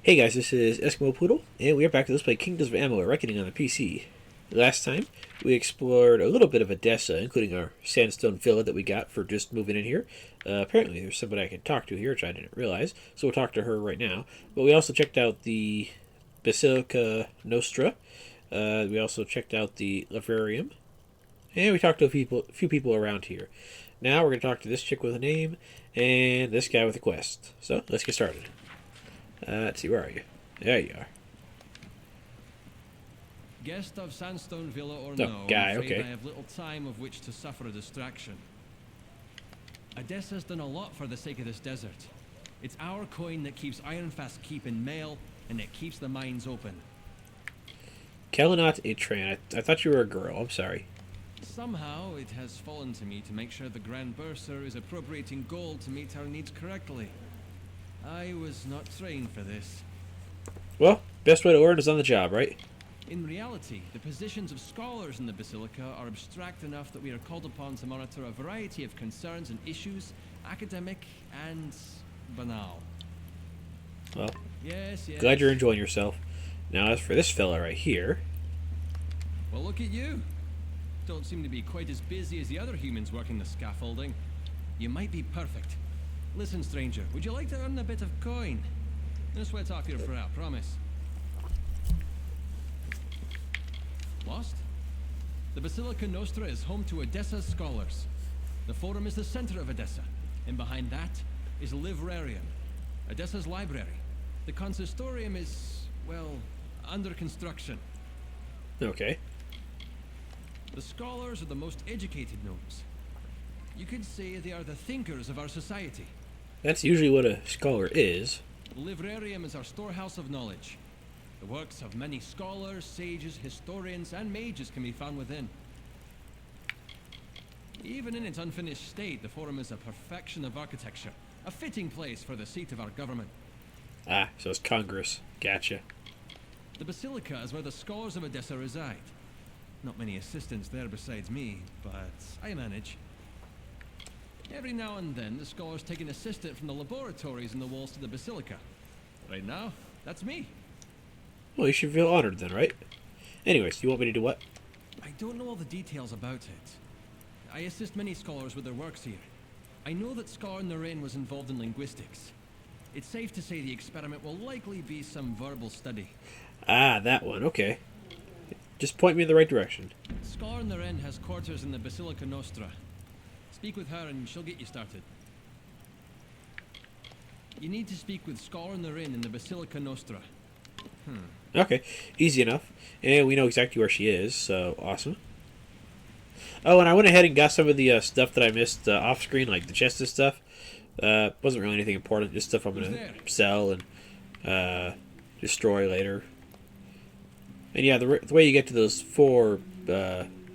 Hey guys, this is Eskimo Poodle, and we are back to Let's Play Kingdoms of Amalur, Reckoning on the PC. Last time, we explored a little bit of Adessa, including our sandstone villa that we got for just moving in here. Apparently there's somebody I can talk to here, which I didn't realize, so we'll talk to her right now. But we also checked out the Basilica Nostra, we also checked out the Livrarium, and we talked to a few people around here. Now we're going to talk to this chick with a name, and this guy with a quest. So, let's get started. Let's see, where are you? There you are. Guest of Sandstone Villa or Oh, no, guy, I'm afraid okay. I have little time of which to suffer a distraction. Adessa's done a lot for the sake of this desert. It's our coin that keeps Ironfast Keep in mail, and it keeps the mines open. Kalinat Atran. I thought you were a girl. I'm sorry. Somehow, it has fallen to me to make sure the Grand Bursar is appropriating gold to meet our needs correctly. I was not trained for this. Well, best way to learn is on the job, right? In reality, the positions of scholars in the Basilica are abstract enough that we are called upon to monitor a variety of concerns and issues, academic and banal. Well, Yes. glad you're enjoying yourself. Now, as for this fella right here... Well, look at you. Don't seem to be quite as busy as the other humans working the scaffolding. You might be perfect. Listen, stranger, would you like to earn a bit of coin? No sweat off your brow, promise. Lost? The Basilica Nostra is home to Adessa's scholars. The Forum is the center of Adessa, and behind that is Livrarium, Adessa's library. The Consistorium is, well, under construction. Okay. The scholars are the most educated gnomes. You could say they are the thinkers of our society. That's usually what a scholar is. The Livrarium is our storehouse of knowledge. The works of many scholars, sages, historians, and mages can be found within. Even in its unfinished state, the Forum is a perfection of architecture, a fitting place for the seat of our government. Ah, so it's Congress. Gotcha. The Basilica is where the scholars of Adessa reside. Not many assistants there besides me, but I manage. Every now and then, the scholars take an assistant from the laboratories in the walls to the Basilica. Right now, that's me. Well, you should feel honored then, right? Anyways, you want me to do what? I don't know all the details about it. I assist many scholars with their works here. I know that Scholar Naren was involved in linguistics. It's safe to say the experiment will likely be some verbal study. Ah, that one. Okay. Just point me in the right direction. Scholar Naren has quarters in the Basilica Nostra. Speak with her and she'll get you started. You need to speak with Scholar Naren in the Basilica Nostra. Okay, easy enough. And we know exactly where she is, so awesome. Oh, and I went ahead and got some of the stuff that I missed off screen, like the chest and stuff. Wasn't really anything important, just stuff I'm going to sell and destroy later. And yeah, the way you get to those four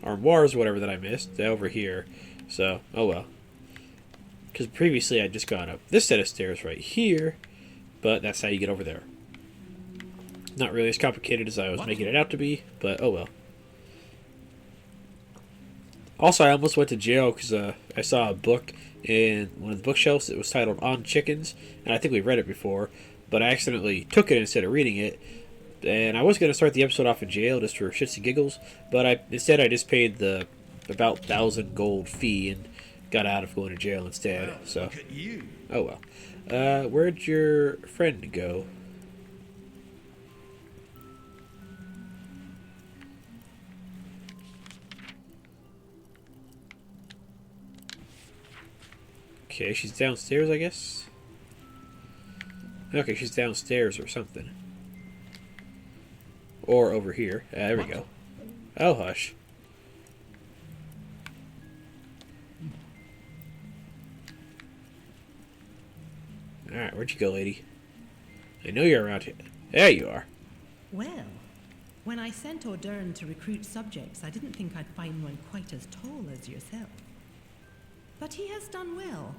armoires or whatever that I missed, they're over here. So, oh well. Because previously I'd just gone up this set of stairs right here, but that's how you get over there. Not really as complicated as I was making it out to be, but oh well. Also, I almost went to jail because I saw a book in one of the bookshelves. It was titled On Chickens, and I think we've read it before, but I accidentally took it instead of reading it. And I was going to start the episode off in jail just for shits and giggles, but instead I just paid the about 1,000 gold fee and got out of going to jail instead. Well, So, look at you. oh well. Where'd your friend go? Okay, she's downstairs, I guess. Okay, she's downstairs or something. Or over here. There we go. Oh, hush. Alright, where'd you go, lady? I know you're around here. There you are. Well, when I sent O'Dern to recruit subjects, I didn't think I'd find one quite as tall as yourself. But he has done well.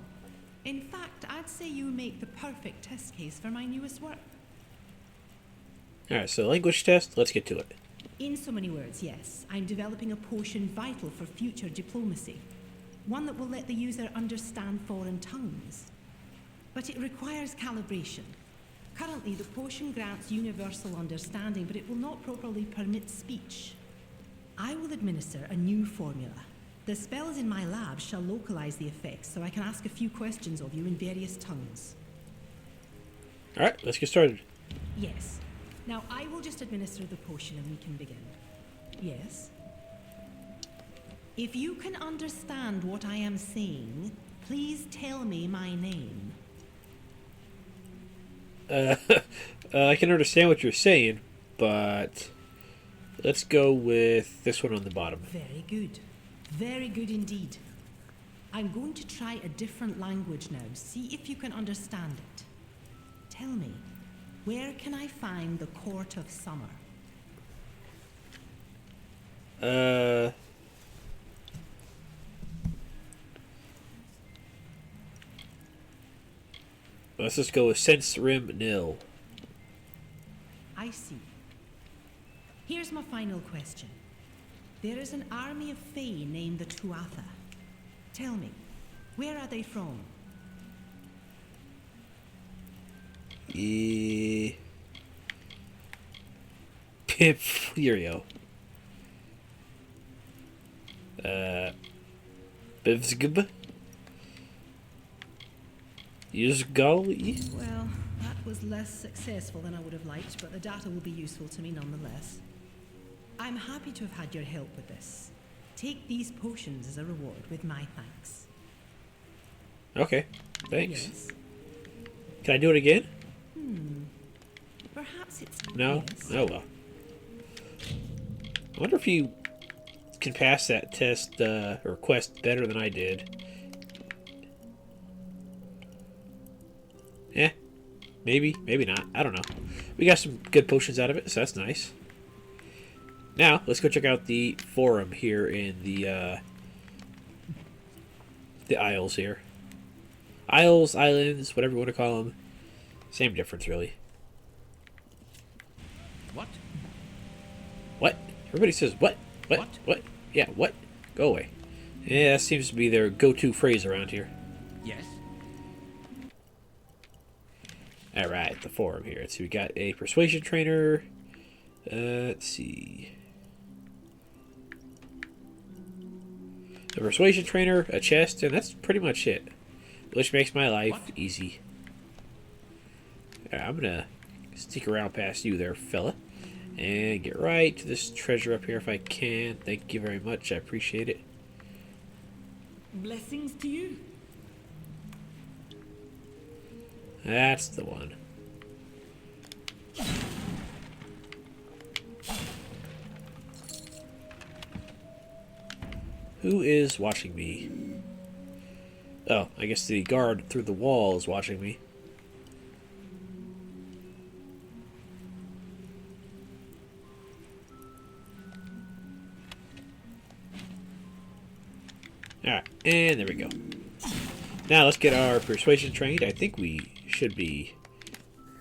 In fact, I'd say you make the perfect test case for my newest work. Alright, so language test, let's get to it. In so many words, yes, I'm developing a potion vital for future diplomacy. One that will let the user understand foreign tongues. But it requires calibration. Currently, the potion grants universal understanding, but it will not properly permit speech. I will administer a new formula. The spells in my lab shall localize the effects, so I can ask a few questions of you in various tongues. Alright, let's get started. Yes. Now, I will just administer the potion and we can begin. Yes? If you can understand what I am saying, please tell me my name. I can understand what you're saying, but let's go with this one on the bottom. Very good. Very good indeed. I'm going to try a different language now. See if you can understand it. Tell me, where can I find the Court of Summer? Let's just go with Sense Rim Nil. I see. Here's my final question. There is an army of Fae named the Tuatha. Tell me, where are they from? Pip Furio. Bivzgb. Yuzgali. Well, that was less successful than I would have liked, but the data will be useful to me nonetheless. I'm happy to have had your help with this. Take these potions as a reward with my thanks. Okay, thanks. Yes. Can I do it again? Perhaps it's... No? Yes. Oh well. I wonder if you can pass that test or quest better than I did. Yeah, maybe, maybe not. I don't know. We got some good potions out of it, so that's nice. Now, let's go check out the forum here in the Isles here. Isles, islands, whatever you want to call them. Same difference, really. What? What? Everybody says what? What? What? What? Yeah, what? Go away. Yeah, that seems to be their go-to phrase around here. Yes. Alright, the forum here. So we got a persuasion trainer. Let's see. A persuasion trainer, a chest, and that's pretty much it. Which makes my life What? easy. Alright, I'm gonna sneak around past you there, fella. And get right to this treasure up here if I can. Thank you very much. I appreciate it. Blessings to you. That's the one. Who is watching me? Oh, I guess the guard through the wall is watching me. Alright, and there we go. Now let's get our persuasion trained. I think we should be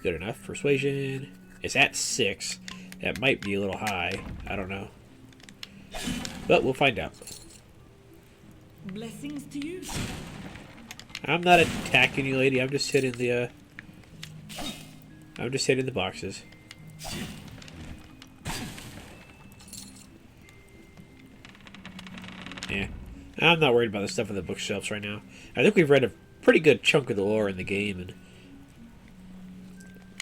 good enough. Persuasion is at 6. That might be a little high. I don't know. But we'll find out. Blessings to you. I'm not attacking you, lady. I'm just hitting the boxes. Yeah. I'm not worried about the stuff on the bookshelves right now. I think we've read a pretty good chunk of the lore in the game, and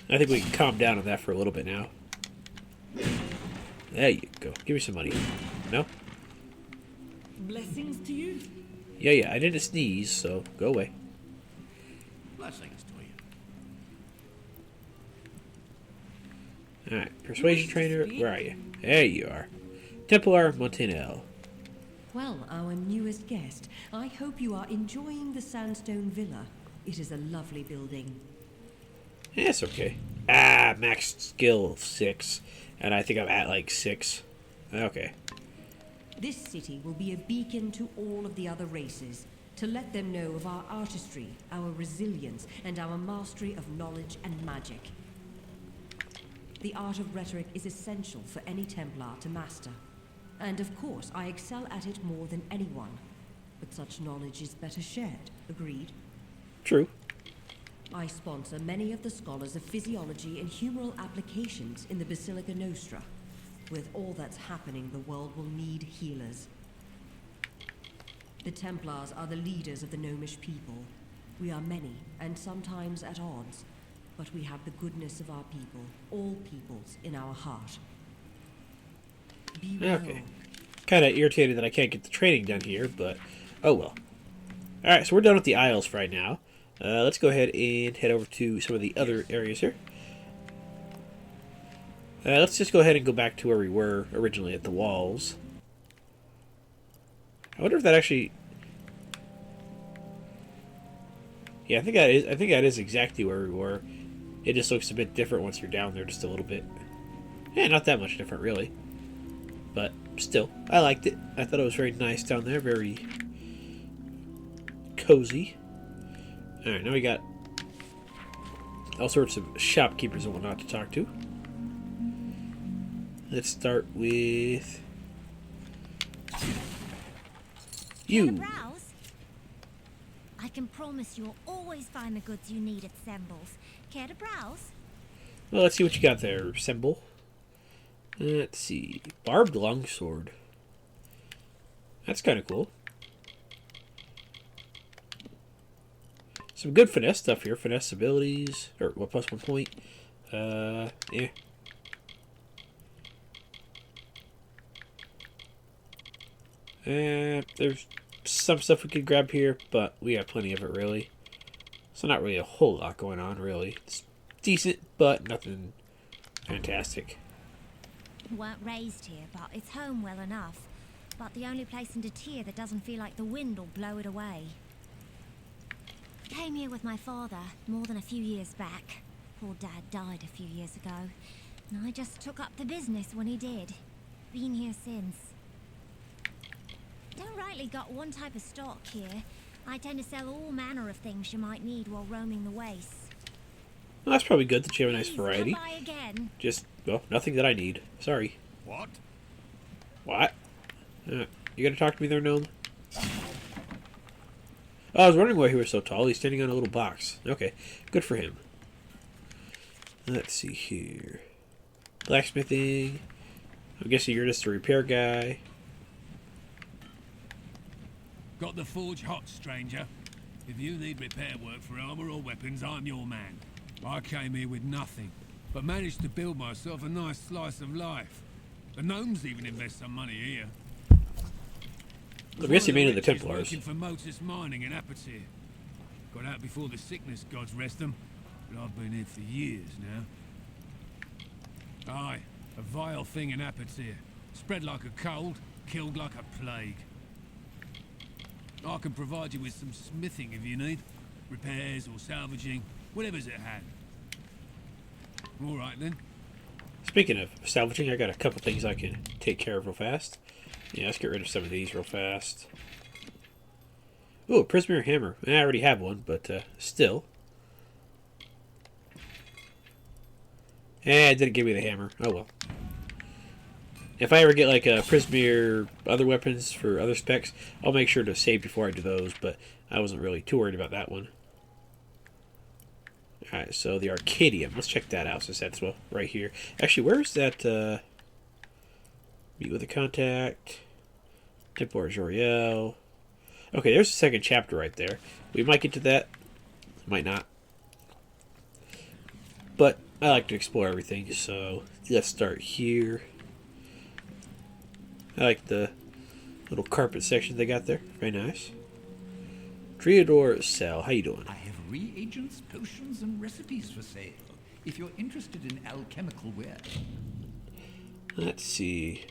I think we can calm down on that for a little bit now. There you go. Give me some money. No? Blessings to you. Yeah, I didn't sneeze, so go away. Blessings to you. Alright, persuasion trainer, where are you? There you are. Templar Montanel. Well, our newest guest, I hope you are enjoying the sandstone villa. It is a lovely building. Yeah, it's okay. Ah, max skill 6. And I think I'm at like 6. Okay. This city will be a beacon to all of the other races, to let them know of our artistry, our resilience, and our mastery of knowledge and magic. The art of rhetoric is essential for any Templar to master. And of course, I excel at it more than anyone. But such knowledge is better shared, agreed? True. I sponsor many of the scholars of physiology and humoral applications in the Basilica Nostra. With all that's happening, the world will need healers. The Templars are the leaders of the gnomish people. We are many, and sometimes at odds, but we have the goodness of our people, all peoples, in our heart. Be well. Okay. Kind of irritated that I can't get the training done here, but oh well. Alright, so we're done with the Isles for right now. Let's go ahead and head over to some of the other areas here. Let's just go ahead and go back to where we were originally at the walls. I wonder if that actually... Yeah, I think that is exactly where we were. It just looks a bit different once you're down there just a little bit. Yeah, not that much different, really. But still, I liked it. I thought it was very nice down there, very cozy. Alright, now we got all sorts of shopkeepers and whatnot to talk to. Let's start with you. Care to browse? I can promise you'll always find the goods you need at Semble's. Care to browse? Well, let's see what you got there, Semble. Let's see. Barbed longsword. That's kind of cool. Some good finesse stuff here. Finesse abilities. Or, what, plus 1 point. Yeah. There's some stuff we could grab here, but we have plenty of it, really. So not really a whole lot going on, really. It's decent, but nothing fantastic. Weren't raised here, but it's home well enough. But the only place in Detir that doesn't feel like the wind will blow it away. Came here with my father more than a few years back. Poor Dad died a few years ago, and I just took up the business when he did. Been here since. Don't rightly got one type of stock here. I tend to sell all manner of things you might need while roaming the wastes. Well, that's probably good that you have a nice Please variety. come by again. Just, well, nothing that I need. Sorry. What? What? You gonna talk to me there, gnome? Oh, I was wondering why he was so tall. He's standing on a little box. Okay, good for him. Let's see here. Blacksmithing. I'm guessing you're just a repair guy. Got the forge hot, stranger. If you need repair work for armor or weapons, I'm your man. I came here with nothing, but managed to build myself a nice slice of life. The gnomes even invest some money here. I guess you mean the Templars. Templars. Working for Motus Mining in Apatir. Got out before the sickness gods rest them, but I've been here for years now. Aye, a vile thing in Apatir. Spread like a cold, killed like a plague. I can provide you with some smithing if you need. Repairs or salvaging, whatever's at hand. All right then. Speaking of salvaging, I got a couple things I can take care of real fast. Yeah, let's get rid of some of these real fast. Ooh, a Prismere hammer. I already have one, but still. It didn't give me the hammer. Oh well. If I ever get like a Prismere other weapons for other specs, I'll make sure to save before I do those, but I wasn't really too worried about that one. Alright, so the Arcadium. Let's check that out since that's well right here. Actually, where's that meet with a contact? Templar Joriel. Okay, there's the second chapter right there. We might get to that. Might not. But I like to explore everything, so let's start here. I like the little carpet section they got there. Very nice. Triador Cell, how you doing? I have reagents, potions, and recipes for sale. If you're interested in alchemical ware. Let's see.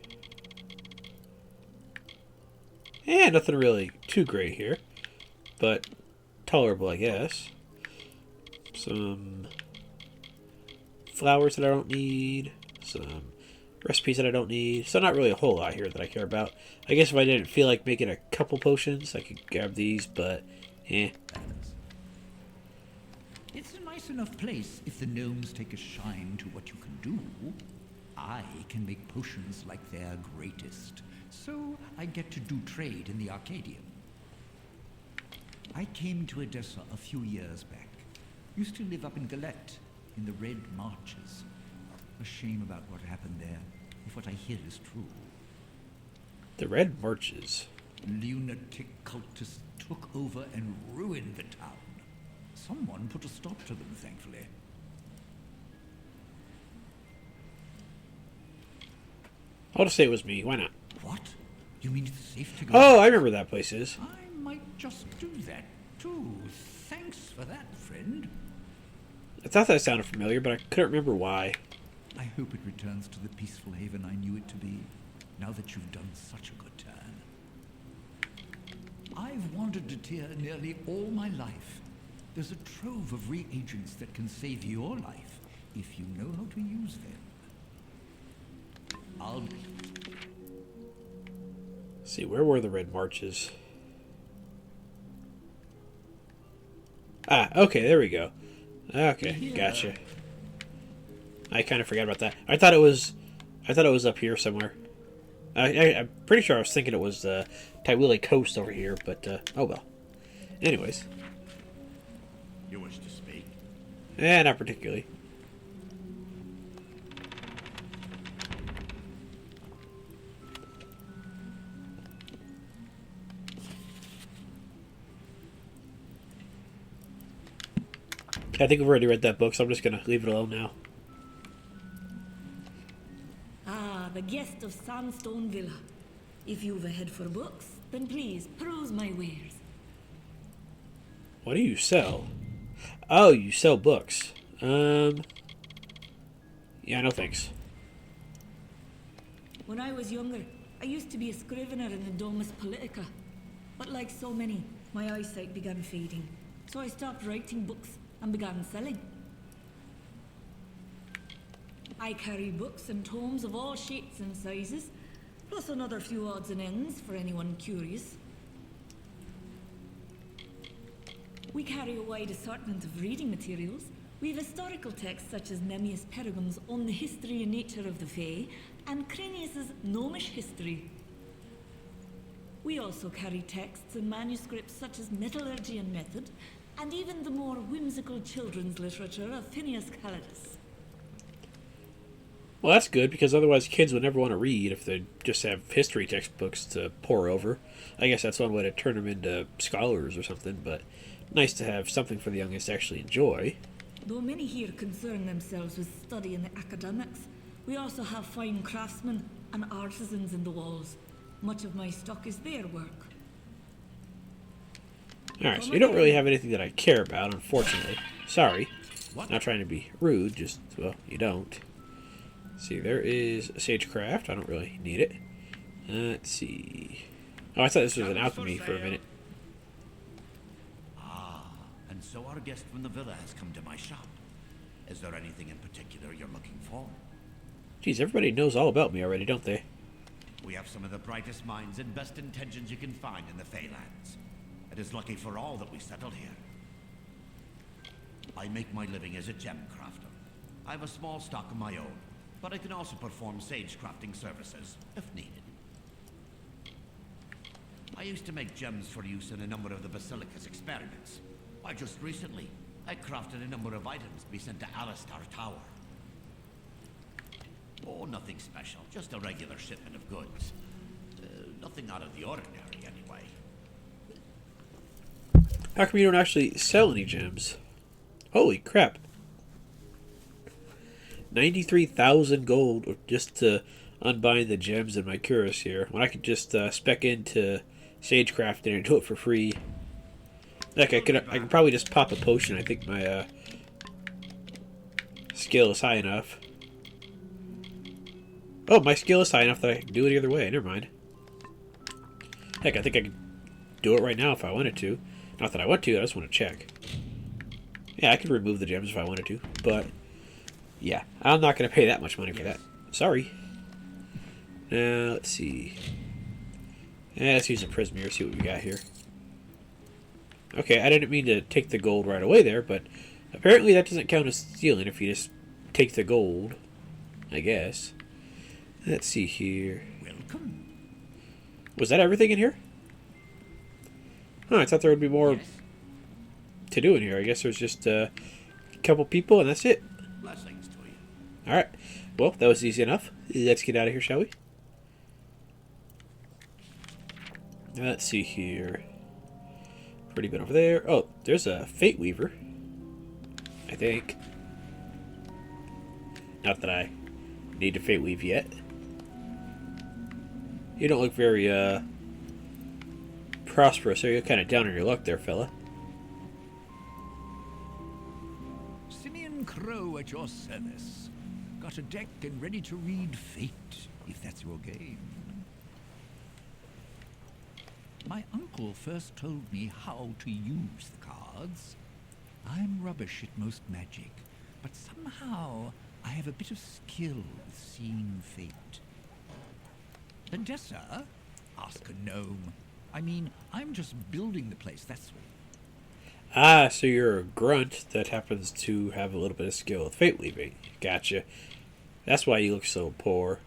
Yeah, nothing really too great here, but tolerable, I guess. Some flowers that I don't need. Some recipes that I don't need. So not really a whole lot here that I care about. I guess if I didn't feel like making a couple potions, I could grab these, but eh. It's a nice enough place if the gnomes take a shine to what you can do. I can make potions like their greatest, so I get to do trade in the Arcadium. I came to Adessa a few years back. used to live up in Galette, in the Red Marches. A shame about what happened there, if what I hear is true. The Red Marches. Lunatic cultists took over and ruined the town. Someone put a stop to them, thankfully. I'll just say it was me. Why not? What? You mean it's safe to go? Oh, I remember that place is. I might just do that, too. Thanks for that, friend. I thought that sounded familiar, but I couldn't remember why. I hope it returns to the peaceful haven I knew it to be, now that you've done such a good turn. I've wandered to Tyr nearly all my life. There's a trove of reagents that can save your life, if you know how to use them. I'll... See, where were the Red Marches? Ah, okay, there we go. Okay, gotcha. I kind of forgot about that. I thought it was up here somewhere. I'm pretty sure I was thinking it was the Tywili coast over here, but oh well. Anyways. You wish to speak? Not particularly. I think we've already read that book, so I'm just going to leave it alone now. Ah, the guest of Sandstone Villa. If you've a head for books, then please peruse my wares. What do you sell? Oh, you sell books. Yeah, no thanks. When I was younger, I used to be a scrivener in the Domus Politica. But like so many, my eyesight began fading. So I stopped writing books and began selling. I carry books and tomes of all shapes and sizes, plus another few odds and ends for anyone curious. We carry a wide assortment of reading materials. We have historical texts such as Nemmius Pergam's On the History and Nature of the Fae, and Cranius's Gnomish History. We also carry texts and manuscripts such as Metallurgy and Method, and even the more whimsical children's literature of Phineas Calidus. Well, that's good, because otherwise kids would never want to read if they just have history textbooks to pour over. I guess that's one way to turn them into scholars or something, but nice to have something for the youngest to actually enjoy. Though many here concern themselves with study and the academics, we also have fine craftsmen and artisans in the walls. Much of my stock is their work. Alright, so you don't really have anything that I care about, unfortunately. Sorry. Not trying to be rude, just, well, you don't. Let's see, there is Sagecraft. I don't really need it. Let's see. Oh, I thought this was an alchemy for a minute. Ah, and so our guest from the villa has come to my shop. Is there anything in particular you're looking for? Geez, everybody knows all about me already, don't they? We have some of the brightest minds and best intentions you can find in the Feylands. It is lucky for all that we settled here. I make my living as a gem crafter. I have a small stock of my own, but I can also perform sage crafting services, if needed. I used to make gems for use in a number of the Basilica's experiments. Why, just recently, I crafted a number of items to be sent to Alistar Tower. Oh, nothing special, just a regular shipment of goods. Nothing out of the ordinary, anyway. How come you don't actually sell any gems? Holy crap. 93,000 gold just to unbind the gems in my cuirass here, when I could just spec into Sagecrafting and do it for free. Like, I could probably just pop a potion. I think my skill is high enough. Oh, my skill is high enough that I can do it either way. Never mind. Heck, I think I could do it right now if I wanted to. Not that I want to, I just want to check. Yeah, I could remove the gems if I wanted to, but yeah, I'm not going to pay that much money for that. Sorry. Now, let's see. Let's use a Prismere, see what we got here. Okay, I didn't mean to take the gold right away there, but apparently that doesn't count as stealing if you just take the gold, I guess. Let's see here. Welcome. Was that everything in here? Huh, I thought there would be more to do in here. I guess there's just couple people, and that's it. Blessings to you. Alright. Well, that was easy enough. Let's get out of here, shall we? Let's see here. Pretty good over there. Oh, there's a Fate Weaver. I think. Not that I need to Fate Weave yet. You don't look very, prosperous, are you? Kind of down on your luck there, fella. Simeon Crow at your service. Got a deck and ready to read Fate, if that's your game. My uncle first told me how to use the cards. I'm rubbish at most magic, but somehow I have a bit of skill with seeing fate. Adessa? Ask a gnome. I mean, I'm just building the place, that's all. Ah, so you're a grunt that happens to have a little bit of skill with Fate Weaving. Gotcha. That's why you look so poor.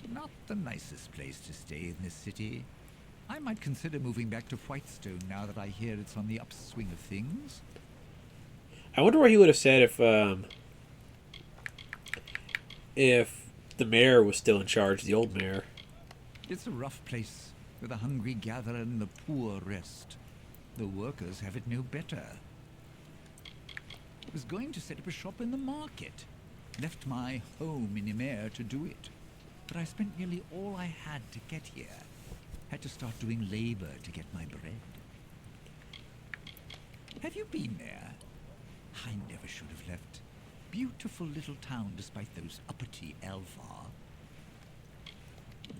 Not the nicest place to stay in this city. I might consider moving back to Whitestone now that I hear it's on the upswing of things. I wonder what he would have said if the mayor was still in charge, the old mayor. It's a rough place, where the hungry gather and the poor rest. The workers have it no better. I was going to set up a shop in the market. Left my home in Ymer to do it. But I spent nearly all I had to get here. Had to start doing labor to get my bread. Have you been there? I never should have left. Beautiful little town despite those uppity Elfar.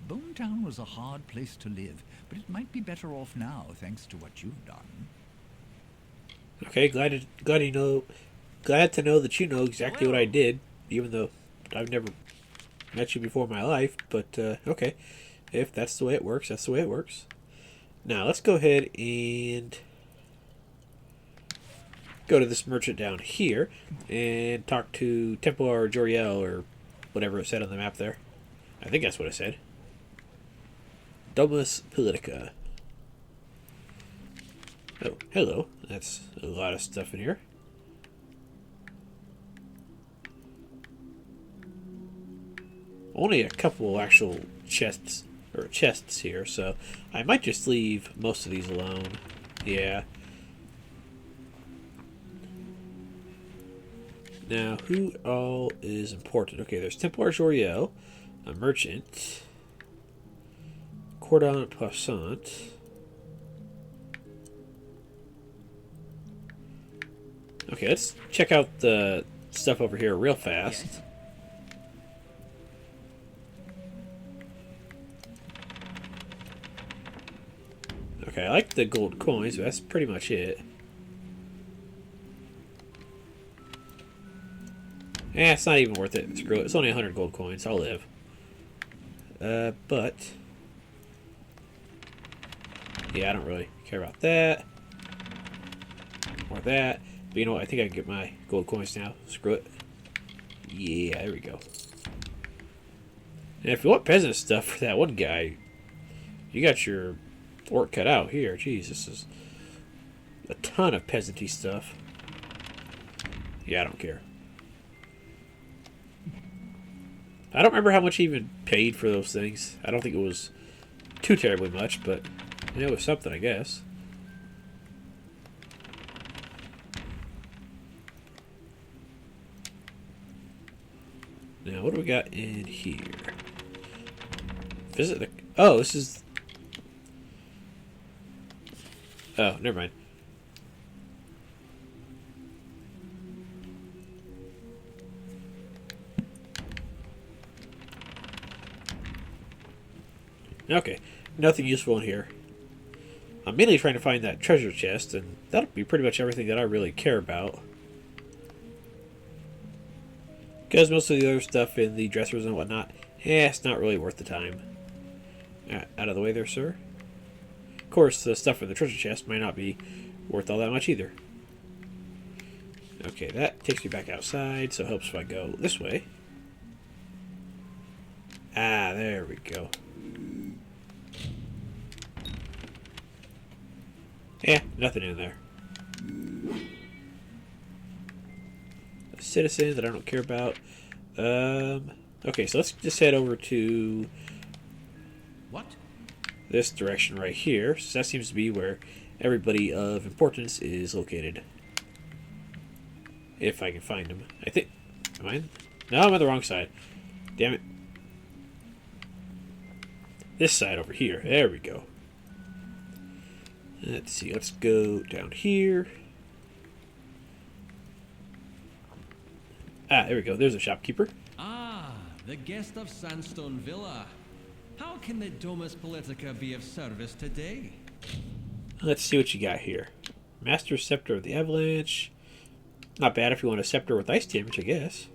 Bonetown was a hard place to live, but it might be better off now thanks to what you've done. Okay, glad to know that you know exactly what I did, even though I've never met you before in my life. But okay, if that's the way it works, that's the way it works. Now let's go ahead and go to this merchant down here and talk to Templar Joriel or whatever it said on the map there. I think that's what it said. Domus Politica. Oh, hello. That's a lot of stuff in here. Only a couple actual chests here, so I might just leave most of these alone. Yeah. Now, who all is important? Okay, there's Templar Joriel, a merchant, Cordon Passant. Okay, let's check out the stuff over here real fast. Yes. Okay, I like the gold coins, but that's pretty much it. It's not even worth it. Screw it. It's only 100 gold coins. I'll live. But yeah, I don't really care about that. Or that. But you know what? I think I can get my gold coins now. Screw it. Yeah, there we go. And if you want peasant stuff for that one guy, you got your work cut out here. Jeez, this is a ton of peasanty stuff. Yeah, I don't care. I don't remember how much he even paid for those things. I don't think it was too terribly much, but it was something, I guess. Now, what do we got in here? Visit the... Oh, this is... Oh, never mind. Okay, nothing useful in here. I'm mainly trying to find that treasure chest, and that'll be pretty much everything that I really care about. Because most of the other stuff in the dressers and whatnot, it's not really worth the time. Out of the way there, sir. Of course, the stuff in the treasure chest might not be worth all that much either. Okay, that takes me back outside, so it helps if I go this way. Ah, there we go. Yeah, nothing in there. citizens that I don't care about. Okay, so let's just head over to What? this direction right here. So that seems to be where everybody of importance is located. If I can find them. I think... Am I? No, I'm on the wrong side. Damn it. This side over here. There we go. Let's see. Let's go down here. Ah, there we go. There's a shopkeeper. Ah, the guest of Sandstone Villa. How can the Domus Politica be of service today? Let's see what you got here. Master Scepter of the Avalanche. Not bad if you want a scepter with ice damage, I guess.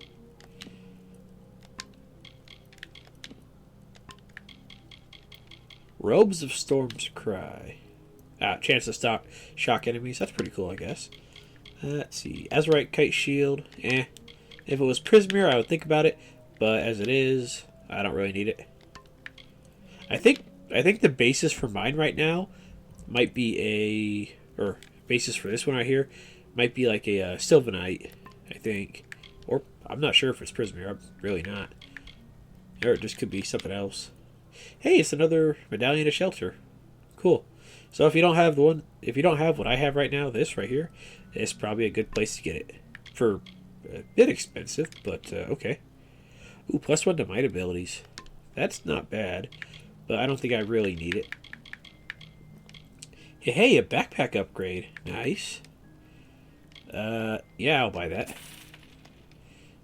Robes of Storm's Cry. Ah, chance to stop shock enemies. That's pretty cool, I guess. Let's see. Azurite Kite Shield. Eh. If it was Prismere, I would think about it. But as it is, I don't really need it. I think the basis for mine right now might be or basis for this one right here might be like a Sylvanite, I think. Or I'm not sure if it's Prismere. I'm really not. Or it just could be something else. Hey, it's another Medallion of Shelter. Cool. So if you don't have what I have right now, this right here, it's probably a good place to get it. For a bit expensive, but okay. Ooh, +1 to might abilities. That's not bad, but I don't think I really need it. Hey, a backpack upgrade. Nice. Yeah, I'll buy that.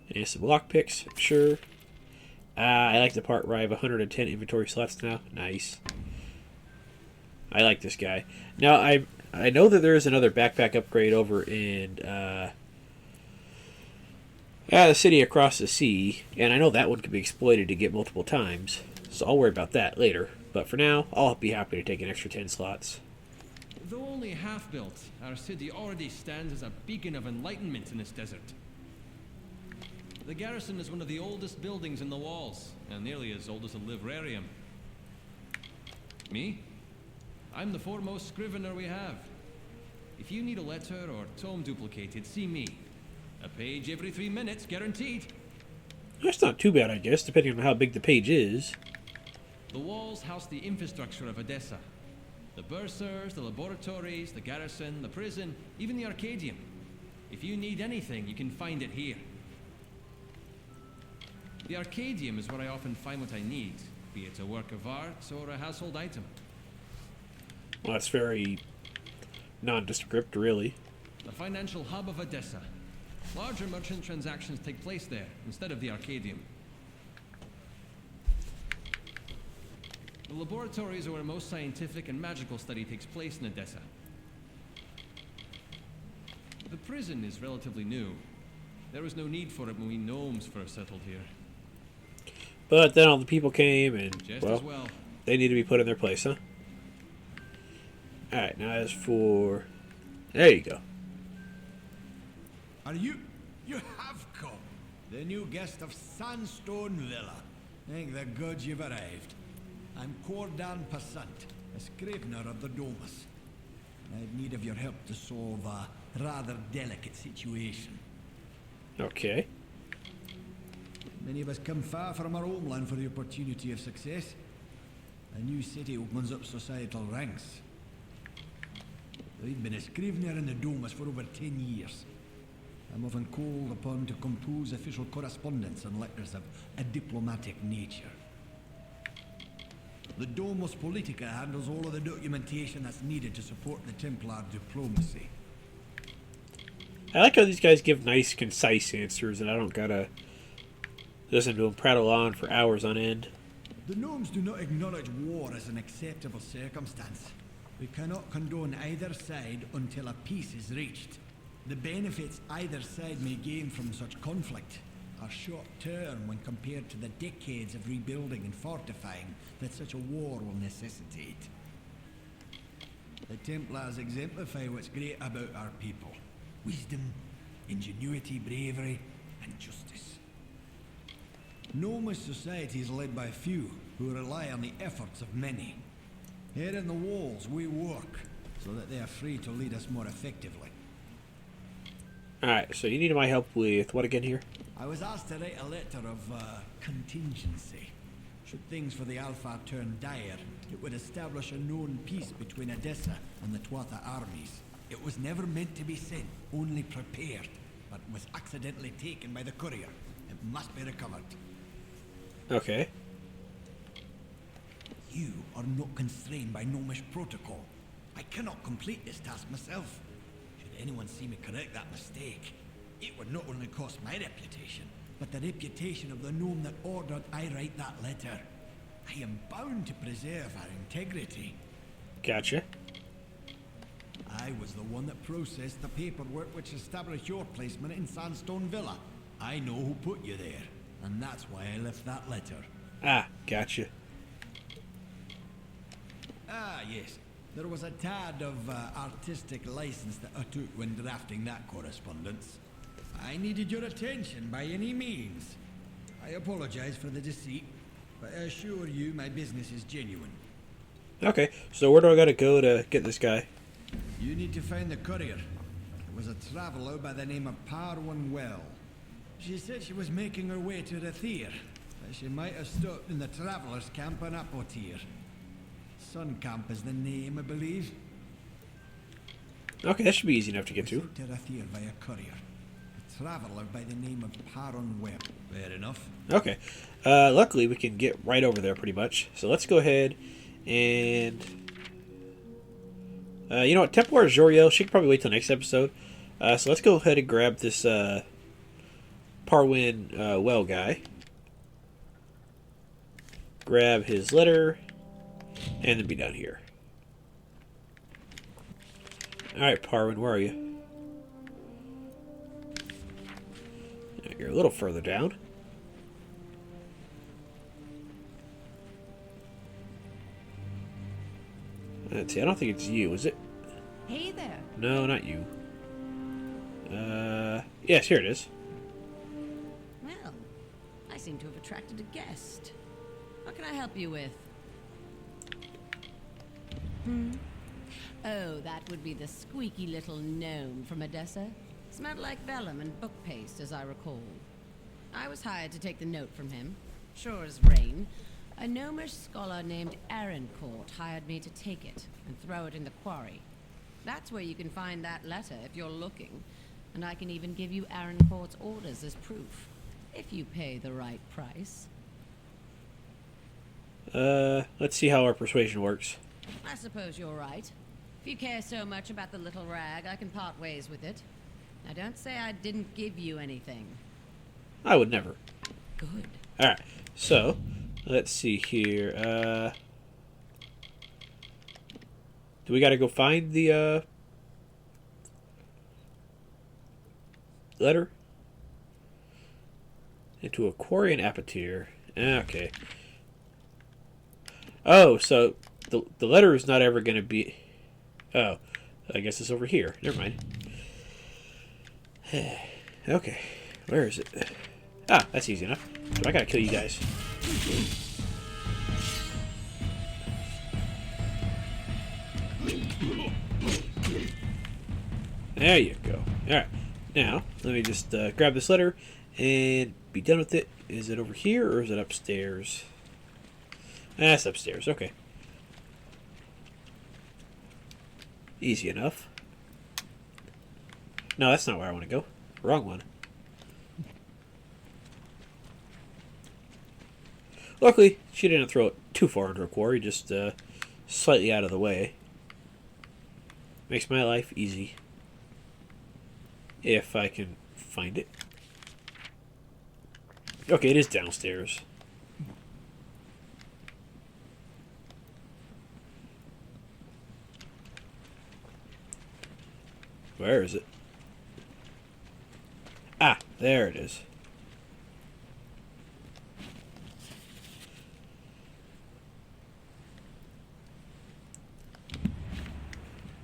And some lockpicks, sure. I like the part where I have 110 inventory slots now. Nice. I like this guy. Now, I know that there is another backpack upgrade over in the city across the sea, and I know that one can be exploited to get multiple times, so I'll worry about that later. But for now, I'll be happy to take an extra 10 slots. Though only half-built, our city already stands as a beacon of enlightenment in this desert. The garrison is one of the oldest buildings in the walls, and nearly as old as a livrarium. Me? I'm the foremost scrivener we have. If you need a letter or tome duplicated, see me. A page every 3 minutes, guaranteed. That's not too bad, I guess, depending on how big the page is. The walls house the infrastructure of Adessa. The bursars, the laboratories, the garrison, the prison, even the Arcadium. If you need anything, you can find it here. The Arcadium is where I often find what I need, be it a work of art or a household item. Well, that's very nondescript, really. The financial hub of Adessa. Larger merchant transactions take place there, instead of the Arcadium. The laboratories are where most scientific and magical study takes place in Adessa. The prison is relatively new. There was no need for it when we gnomes first settled here. But then all the people came, and, Just as well. they need to be put in their place, huh? Alright, now as for... There you go. Are you have come. The new guest of Sandstone Villa. Thank the gods you've arrived. I'm Cordan Passant, a scrivener of the Domus. I have need of your help to solve a rather delicate situation. Okay. Many of us come far from our homeland for the opportunity of success. A new city opens up societal ranks. I've been a scrivener in the Domus for over 10 years. I'm often called upon to compose official correspondence on letters of a diplomatic nature. The Domus Politica handles all of the documentation that's needed to support the Templar diplomacy. I like how these guys give nice, concise answers, and I don't gotta listen to them prattle on for hours on end. The gnomes do not acknowledge war as an acceptable circumstance. We cannot condone either side until a peace is reached. The benefits either side may gain from such conflict are short-term when compared to the decades of rebuilding and fortifying that such a war will necessitate. The Templars exemplify what's great about our people. Wisdom, ingenuity, bravery, and justice. Gnome society is led by few who rely on the efforts of many. Here in the walls we work so that they are free to lead us more effectively. Alright, so you need my help with what again here? I was asked to write a letter of contingency. Should things for the Alpha turn dire, it would establish a known peace between Adessa and the Tuatha armies. It was never meant to be sent, only prepared, but was accidentally taken by the courier. It must be recovered. Okay. You are not constrained by Gnomish protocol. I cannot complete this task myself. Should anyone see me correct that mistake, it would not only cost my reputation, but the reputation of the gnome that ordered I write that letter. I am bound to preserve our integrity. Gotcha. I was the one that processed the paperwork which established your placement in Sandstone Villa. I know who put you there, and that's why I left that letter. Ah, gotcha. Ah, yes. There was a tad of artistic license that I took when drafting that correspondence. I needed your attention by any means. I apologize for the deceit, but I assure you my business is genuine. Okay, so where do I gotta go to get this guy? You need to find the courier. It was a traveller by the name of Parwan Well. She said she was making her way to Rathir, but she might have stopped in the travellers' camp on Apotir. Sun Camp is the name, I believe. Okay, that should be easy enough to get to. To Rathir via courier. A traveller by the name of Parwan Well. Fair enough. Okay. Luckily, we can get right over there pretty much. So let's go ahead and... you know what? Templar Joriel, she can probably wait till next episode. So let's go ahead and grab this Parwin Well guy. Grab his letter. And then be done here. Alright, Parwin, where are you? You're a little further down. Let's see, I don't think it's you, is it? Hey there. No, not you. Yes, here it is. Well, I seem to have attracted a guest. What can I help you with? Oh, that would be the squeaky little gnome from Adessa. Smelled like vellum and book paste, as I recall. I was hired to take the note from him. Sure as rain. A gnomish scholar named Arancourt hired me to take it and throw it in the quarry. That's where you can find that letter if you're looking. And I can even give you Arancourt's orders as proof, if you pay the right price. Let's see how our persuasion works. I suppose you're right. If you care so much about the little rag, I can part ways with it. Now don't say I didn't give you anything. I would never. Good. Alright, so, let's see here. Do we gotta go find the, letter? Into a quarry in Apotir. Okay. Oh, so the letter is not ever gonna be... Oh, I guess it's over here. Never mind. Okay, where is it? Ah, that's easy enough. So I gotta kill you guys. There you go. Alright, now, let me just grab this letter and be done with it. Is it over here or is it upstairs? That's upstairs, okay. Easy enough. No, that's not where I want to go. Wrong one. Luckily, she didn't throw it too far into a quarry, just slightly out of the way. Makes my life easy. If I can find it. Okay, it is downstairs. Where is it? Ah, there it is.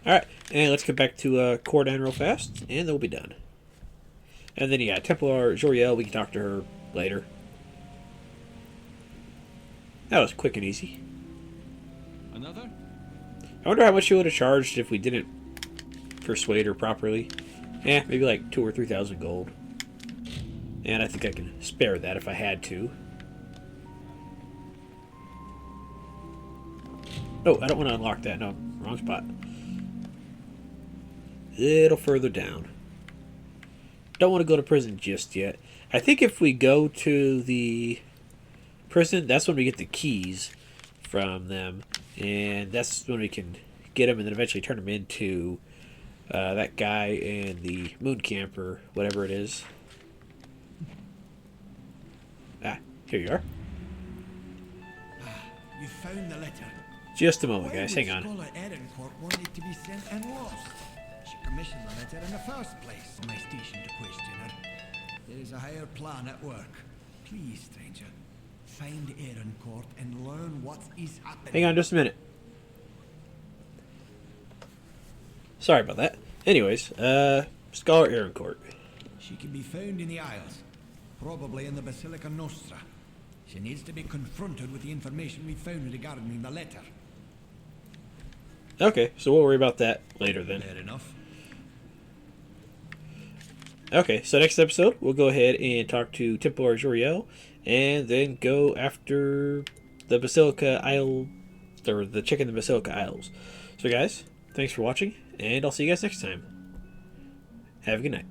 Alright, and let's get back to Cordan real fast, and then we'll be done. And then, yeah, Templar Joriel, we can talk to her later. That was quick and easy. Another? I wonder how much she would have charged if we didn't persuade her properly. Yeah, maybe like 2,000 or 3,000 gold. And I think I can spare that if I had to. Oh, I don't want to unlock that. No, wrong spot. Little further down. Don't want to go to prison just yet. I think if we go to the prison, that's when we get the keys from them. And that's when we can get them and then eventually turn them into that guy and the moon camper, whatever it is. Ah, here you are. You found the letter. Just a moment, Why guys. would Hang on. Scholar Ehrencourt want it to be sent and lost? She commissioned the letter in the first place. My station to question her. There is a higher plan at work. Please, stranger, find Ehrencourt and learn what is happening. Hang on just a minute. Sorry about that. Anyways, Scholar Ehrencourt. She can be found in the Isles, probably in the Basilica Nostra. She needs to be confronted with the information we found regarding the letter. Okay, so we'll worry about that later then. Fair enough. Okay, so next episode, we'll go ahead and talk to Templar Joriel, and then go after the Basilica Isle, or the chick in the Basilica Isles. So guys, thanks for watching, and I'll see you guys next time. Have a good night.